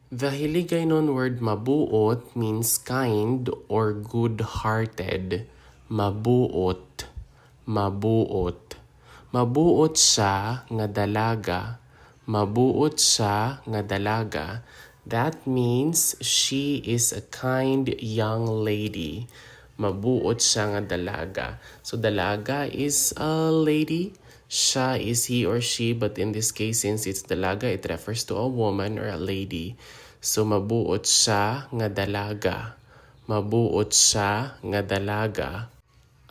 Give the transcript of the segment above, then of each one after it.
The Hiligaynon word mabuot means kind or good-hearted. Mabuot, mabuot. Mabuot siya nga dalaga. Mabuot siya nga dalaga. That means she is a kind young lady. Mabuot siya nga dalaga. So dalaga is a lady. Siya is he or she, but in this case, since it's dalaga, it refers to a woman or a lady. So mabuot siya nga dalaga. Mabuot siya nga dalaga.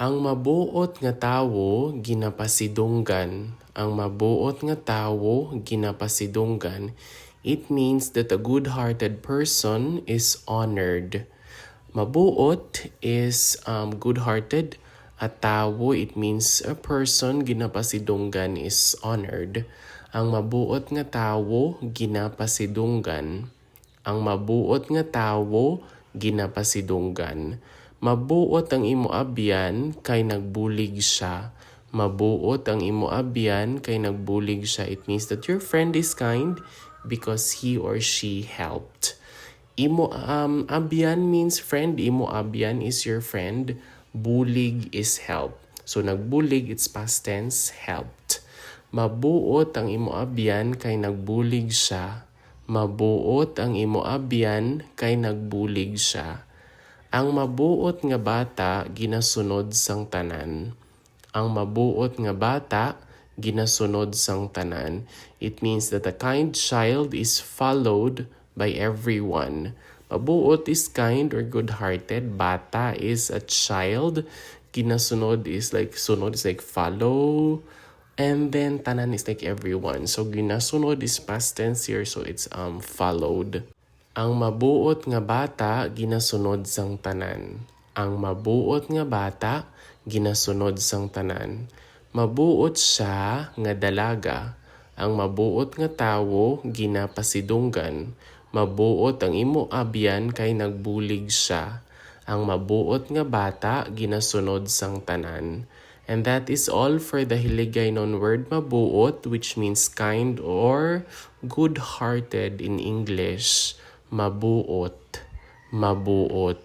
Ang mabuot nga tawo ginapasidunggan. Ang mabuot nga tawo ginapasidunggan. It means that a good-hearted person is honored. Mabuot is good-hearted. At tawo, it means a person ginapasidunggan is honored. Ang mabuot nga tawo ginapasidunggan. Ang mabuot nga tawo ginapasidunggan. Mabuot ang imo abyan kay nagbulig siya. Mabuot ang imo abyan kay nagbulig siya. It means that your friend is kind because he or she helped. Imo abyan means friend. Imo abyan is your friend. Bulig is help. So nagbulig, it's past tense, helped. Mabuot ang imo abyan kay nagbulig siya. Mabuot ang imo abyan kay nagbulig siya. Ang mabuot nga bata ginasunod sang tanan. Ang mabuot nga bata ginasunod sang tanan. It means that a kind child is followed by everyone. Mabuot is kind or good-hearted. Bata is a child. Ginasunod is like, sunod is like follow. And then tanan is like everyone. So ginasunod is past tense here, so it's followed. Ang mabuot nga bata ginasunod sang tanan. Ang mabuot nga bata ginasunod sang tanan. Mabuot siya nga dalaga. Ang mabuot nga tawo ginapasidunggan. Mabuot ang imo abyan kay nagbulig siya. Ang mabuot nga bata ginasunod sang tanan. And that is all for the Hiligaynon word mabuot, which means kind or good-hearted in English. Mabuot, mabuot.